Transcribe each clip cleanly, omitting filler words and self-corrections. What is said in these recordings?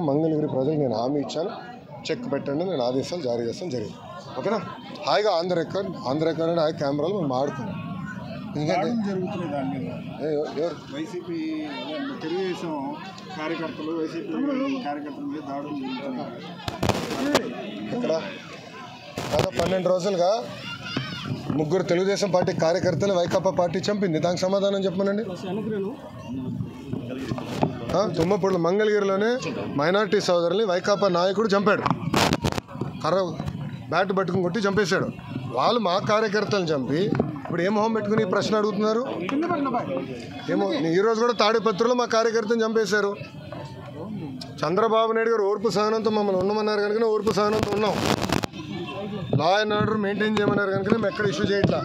మంగళగిరి ప్రజలకు నేను హామీ ఇచ్చాను. చెక్ పెట్టండి, నేను ఆదేశాలు జారీ చేస్తాను జరిగింది. ఓకేనా? హాయిగా ఆన్ ద రికార్డ్ అంటే హాయి కెమెరాలో మనం ఆడుకున్నాం. ఎందుకంటే జరుగుతున్నాయి దాని మీద వైసీపీ తెలుగుదేశం కార్యకర్తలు కార్యకర్తల మీద దాడులు ఇక్కడ గత 12 రోజులుగా ముగ్గురు తెలుగుదేశం పార్టీ కార్యకర్తలు వైకాపా పార్టీ చంపింది. దానికి సమాధానం చెప్పమనండి. తుమ్మపూడి మంగళగిరిలోనే మైనార్టీ సోదరుల్ని వైకాపా నాయకుడు చంపాడు. బ్యాట్ పట్టుకుని కొట్టి చంపేశాడు. వాళ్ళు మా కార్యకర్తలను చంపి ఇప్పుడు ఏ మొహం పెట్టుకుని ప్రశ్న అడుగుతున్నారు? ఏమో ఈరోజు కూడా తాడిపత్రిలో మా కార్యకర్తను చంపేశారు. చంద్రబాబు నాయుడు గారు ఓర్పు సహనంతో మమ్మల్ని ఉండమన్నారు కనుక ఓర్పు సహనంతో ఉన్నాం. లా అండ్ ఆర్డర్ మెయింటైన్ చేయమన్నారు కనుక మేము ఎక్కడ ఇష్యూ చేయట్లా.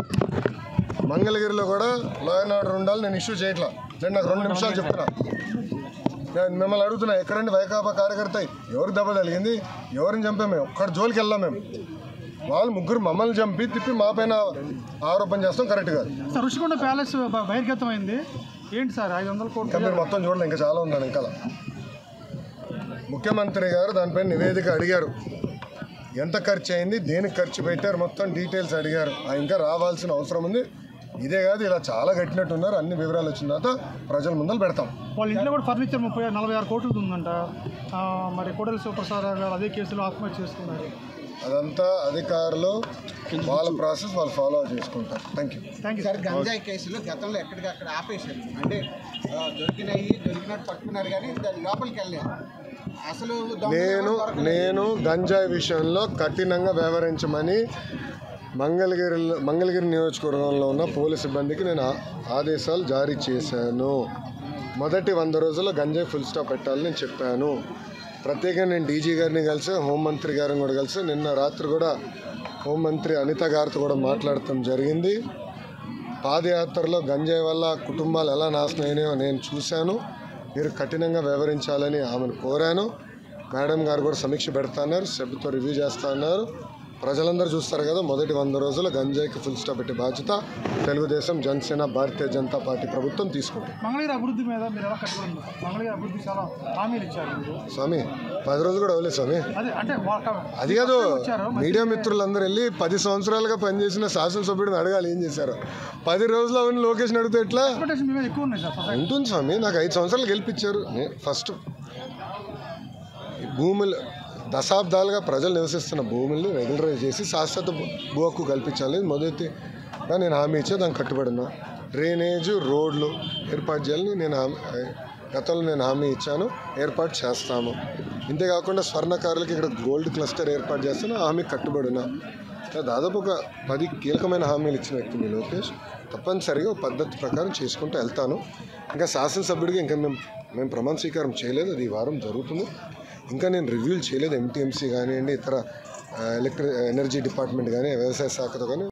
మంగళగిరిలో కూడా లా అండ్ ఆర్డర్ ఉండాలి, నేను ఇష్యూ చేయట్లా. నేను నాకు 2 నిమిషాలు చెప్తున్నా. నేను మిమ్మల్ని అడుగుతున్నా, ఎక్కడండి వైకాపా కార్యకర్త ఎవరికి దెబ్బ తగిలింది, ఎవరిని చంపాము? మేము ఒక్కడి జోలికి వెళ్ళాం. మేము వాళ్ళు ముగ్గురు మమ్మల్ని చంపి తిప్పి మా పైన ఆరోపణ చేస్తాం కరెక్ట్ కాదు. ఋషికొండ ప్యాలెస్ బహిర్గతమైంది ఏంటి సార్? 500 కోట్లు ఇంకా మీరు మొత్తం చూడలే, ఇంకా చాలా ఉందని. ఇంకా ముఖ్యమంత్రి గారు దానిపైన నివేదిక అడిగారు. ఎంత ఖర్చు అయింది, దేనికి ఖర్చు పెట్టారు, మొత్తం డీటెయిల్స్ అడిగారు. ఇంకా రావాల్సిన అవసరం ఉంది. ఇదే కాదు, ఇలా చాలా కట్టినట్టున్నారు. అన్ని వివరాలు వచ్చిన తర్వాత ప్రజల ముందలు పెడతాం. వాళ్ళ ఇంట్లో కూడా ఫర్నిచర్ 46 కోట్లు ఉందంట. మరి కోడెల శివప్రసాద్ గారు అదే కేసులో ఆత్మహత్య చేసుకున్నారు. అదంతా అధికారులు వాళ్ళ ప్రాసెస్ వాళ్ళు ఫాలో చేసుకుంటారు. Thank you sir. గంజాయి కేసులు గతంలో ఎక్కడికక్కడ ఆపేశారు, అంటే దొరికినట్టు పట్టుకున్నారు కానీ లోపలికి వెళ్ళలేదు. అసలు నేను గంజాయి విషయంలో కఠినంగా వ్యవహరించమని మంగళగిరి నియోజకవర్గంలో ఉన్న పోలీసు సిబ్బందికి నేను ఆదేశాలు జారీ చేశాను. మొదటి 100 రోజుల్లో గంజాయి ఫుల్ స్టాప్ పెట్టాలని నేను చెప్పాను. ప్రత్యేకంగా నేను డీజీ గారిని కలిసి హోంమంత్రి గారిని కూడా కలిసి నిన్న రాత్రి కూడా హోంమంత్రి అనిత గారితో కూడా మాట్లాడటం జరిగింది. పాదయాత్రలో గంజాయి వల్ల కుటుంబాలు ఎలా నాశనం అయినాయో నేను చూశాను. మీరు కఠినంగా వ్యవహరించాలని ఆమెను కోరాను. మేడం గారు కూడా సమీక్ష పెడతాన్నారు, సభ్యుతో రివ్యూ చేస్తా అన్నారు. ప్రజలందరూ చూస్తారు కదా, మొదటి 100 రోజులు గంజాయికి ఫుల్ స్టాప్ పెట్టే బాధ్యత తెలుగుదేశం, జనసేన, భారతీయ జనతా పార్టీ ప్రభుత్వం తీసుకుంటుంది. మంగళగిరి అభివృద్ధి మీద మీరు ఎలా కట్టుకోండి? మంగళగిరి అభివృద్ధి చాలా హామీలు ఇచ్చారు స్వామి. 10 రోజులు కూడా అవ్వలేదు స్వామి. అది కాదు, మీడియా మిత్రులందరూ వెళ్ళి 10 సంవత్సరాలుగా పనిచేసిన శాసనసభ్యుడిని అడగాలి ఏం చేశారు. 10 రోజులు అవన్నీ లోకేష్ని అడిగితే ఎట్లా ఉంటుంది స్వామి? నాకు 5 సంవత్సరాలు గెలిపించారు. ఫస్ట్ భూములు దశాబ్దాలుగా ప్రజలు నివసిస్తున్న భూముల్ని రెగ్యులరైజ్ చేసి శాశ్వత భూ హక్కు కల్పించాలి మొదటిగా నేను హామీ ఇచ్చే దానికి కట్టుబడినా. డ్రైనేజు, రోడ్లు ఏర్పాటు చేయాలని గతంలో నేను హామీ ఇచ్చాను, ఏర్పాటు చేస్తాము. ఇంతేకాకుండా స్వర్ణకారులకి ఇక్కడ గోల్డ్ క్లస్టర్ ఏర్పాటు చేస్తాను, హామీ కట్టుబడినా. దాదాపు ఒక 10 కీలకమైన హామీలు ఇచ్చిన వ్యక్తి మీ లోకేష్. తప్పనిసరిగా పద్ధతి ప్రకారం చేసుకుంటూ వెళ్తాను. ఇంకా శాసనసభ్యుడిగా ఇంకా మేము ప్రమాణ స్వీకారం చేయలేదు, అది ఈ వారం జరుగుతుంది. ఇంకా నేను రివ్యూలు చేయలేదు. ఎంటీఎంసీ కానివ్వండి, ఇతర ఎనర్జీ డిపార్ట్మెంట్ కానీ, వ్యవసాయ శాఖతో కానీ